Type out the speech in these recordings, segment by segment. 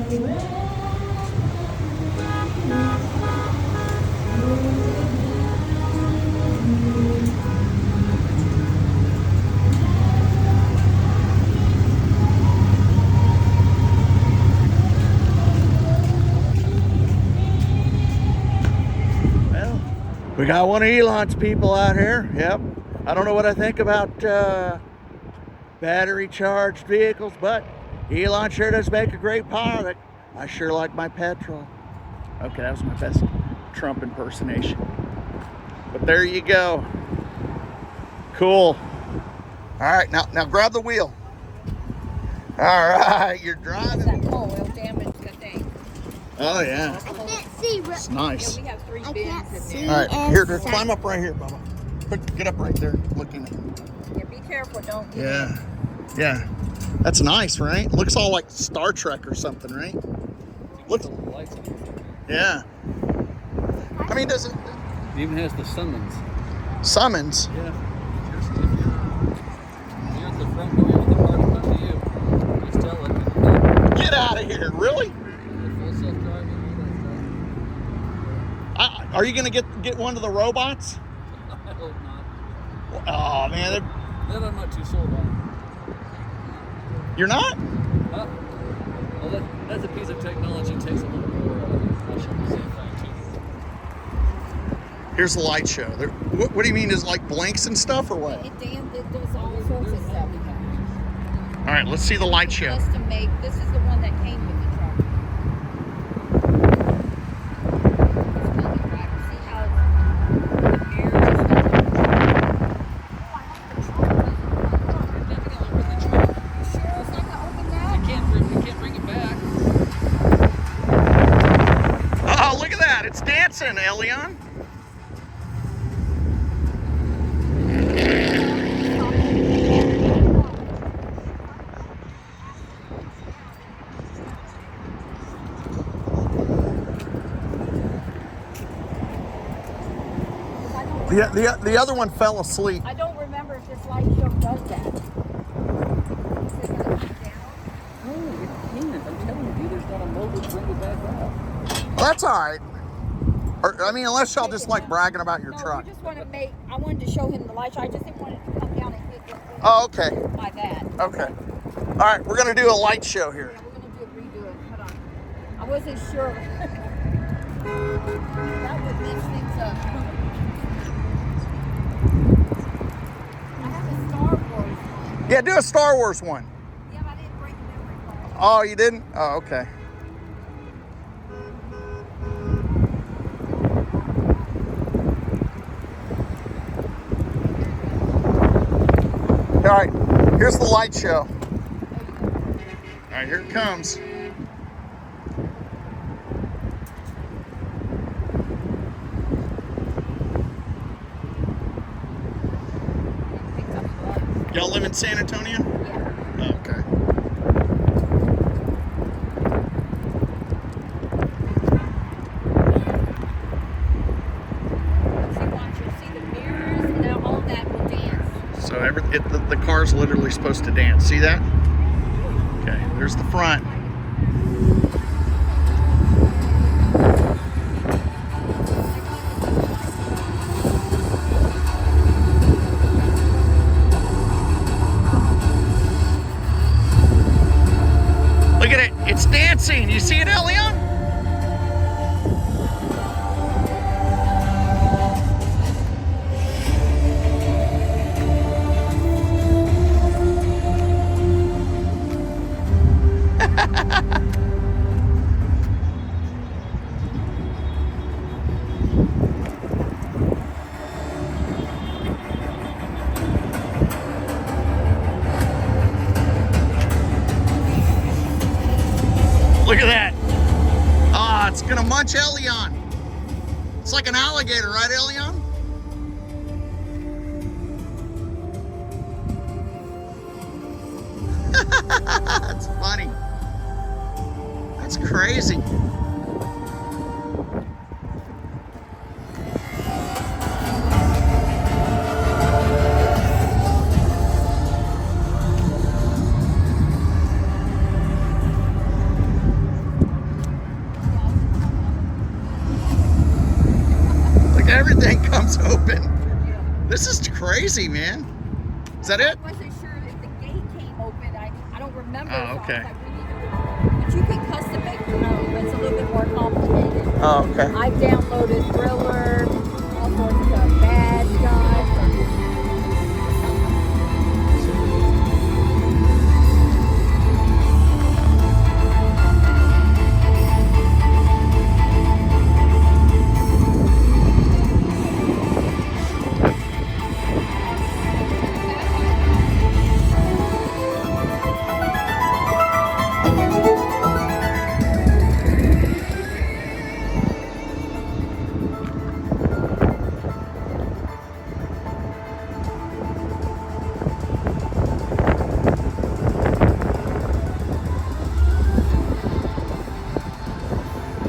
We got one of Elon's people out here. Yep. I don't know what I think about battery charged vehicles, but Elon sure does make a great product. I sure like my petrol. Okay, that was my best Trump impersonation. But there you go. Cool. All right, now grab the wheel. All right, you're driving. That pole will damage the thing. Oh yeah. I can't see. It's nice. Yeah, we have 3 I bins can't in see. there. All right, here, climb up right here, Bubba. Get up right there, looking at me. Yeah, be careful, don't get Yeah, yeah. That's nice, right? Looks all like Star Trek or something, right? Looks. Yeah. I mean, does it? It even has the summons. Summons. Yeah. You're at the front door, you want the car to come to you. Just tell it. Get out of here! Really? Full self-driving, all that Are you gonna get one of the robots? stuff. I hope not. Oh man, That I'm not too sold on. you're not? Huh? Well, that's a piece of technology that takes a little more, I shouldn't say fine-tuning. Here's the light show. What do you mean? Is it like blinks and stuff or what? it does all sorts of stuff. All right, let's see the light show. Custom made. This is the one that came with the truck. See how the mirrors and stuff. Definitely with the truck. Sure, it's not gonna open that. You can't bring it back. Oh, look at that! It's dancing, Elion. The other one fell asleep. I don't remember if this light show does that. Is it gonna keep down? No, you can't. I'm telling you, there's not a motor to bring it back up. Well, that's all right. I mean, unless y'all just like bragging about your No, truck. we just want to make. I wanted to show him the light show. I just didn't want it to come down and hit it. Oh, okay. By that. Okay. All right, we're gonna do a light show here. Yeah, we're gonna redo it. Hold on. I wasn't sure. That would mess things up. I have a Star Wars one. Yeah, do a Star Wars one. Yeah, but I didn't bring the memory card. Oh, you didn't? Oh, okay. All right, here's the light show. All right, here it comes. Y'all live in San Antonio? Yeah. Oh, okay. See the mirrors, and now all that will dance. So the car's literally supposed to dance. See that? Okay, there's the front. Look at it. It's dancing. You see it, Elion? Look at that. Ah, it's gonna munch Elion. It's like an alligator, right, Elion? That's funny. That's crazy. everything comes open. Yeah. This is crazy, man. Is that it? I wasn't sure if the gate came open. I don't remember. Oh, so okay. I was like, we need to, but you can custom make your own, but it's a little bit more complicated. Oh, okay. I've downloaded Thriller, all sorts of bad guys.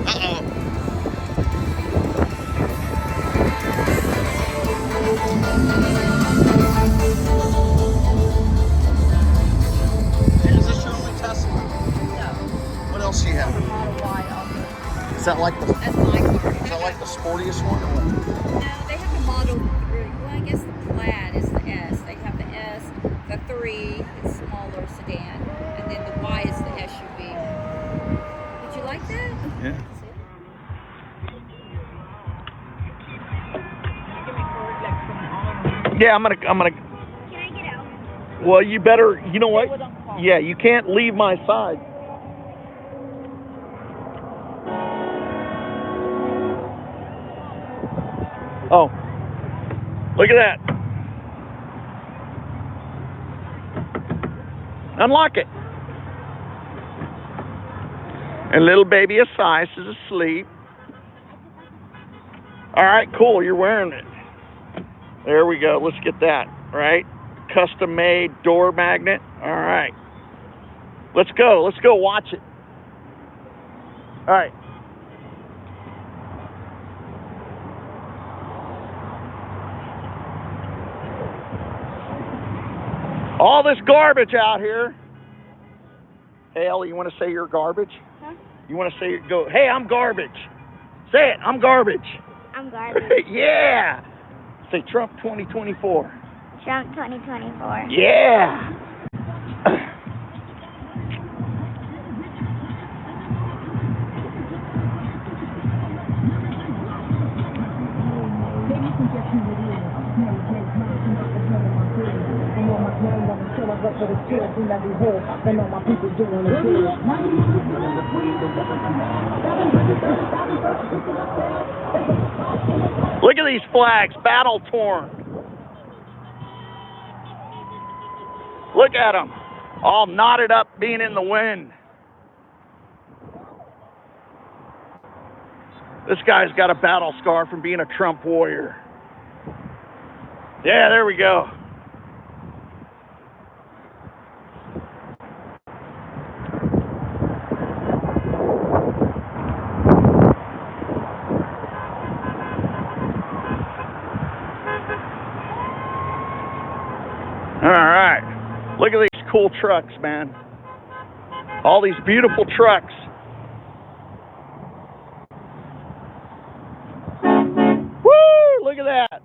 Uh-oh. Is this your only Tesla? No, What else do you have? Model Y also. Is that like the That's my car. is that like the sportiest one or what? No, they have the Model 3. Well, I guess the Plaid is the S. They have the S, the 3 is smaller sedan, and then the Y is the SUV. Did you like that? Yeah. Yeah, I'm gonna. Can I get out? Well, you better. You know what? Stay with Uncle Paul. Yeah, you can't leave my side. Oh, look at that. Unlock it. And little baby Asais is asleep. All right, cool. You're wearing it. There we go. Let's get that, right? Custom made door magnet. All right. Let's go. Let's go watch it. All right. All this garbage out here. Hey, Ellie, you want to say you're garbage? Huh? You want to say, go, hey, I'm garbage. Say it, I'm garbage. I'm garbage. Yeah. Say Trump 2024. Trump 2024. Yeah. Look at these flags, battle torn. Look at them, all knotted up, being in the wind. This guy's got a battle scar from being a Trump warrior. Yeah, there we go. All right, look at these cool trucks, man. All these beautiful trucks. Woo, look at that.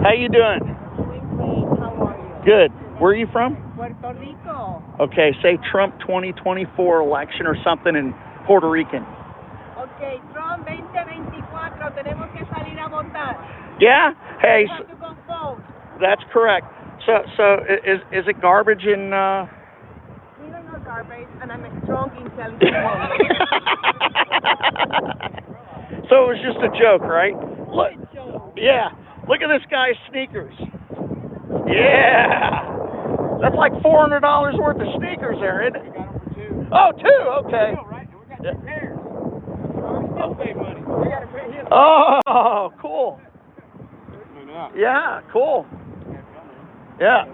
How you doing? Doing great. How are you? Good. Where are you from? Puerto Rico. Okay, say Trump 2024 election or something in Puerto Rican. Okay, Trump 2024. Tenemos que salir a votar. Yeah? Hey, We have to go vote. that's correct. So is it garbage in We don't know garbage, and I'm a strong, intelligent woman. So it was just a joke, right? Look, yeah. Look at this guy's sneakers. Yeah. That's like $400 worth of sneakers there, isn't it? We got them for two. Oh, two. Okay. All right, and we got Yeah. two pairs. We still pay money. We got to pay him. Oh, cool. No, no. Yeah, cool. Yeah.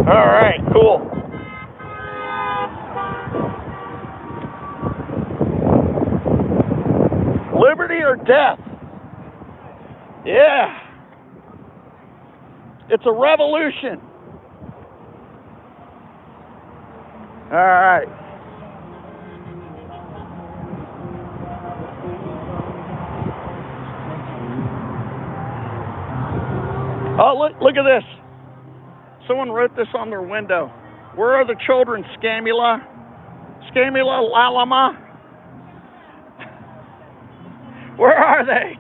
All right, cool. or death. Yeah. It's a revolution. All right. Oh, look at this. Someone wrote this on their window. Where are the children, Scamula? Scamula Lalama? Where are they?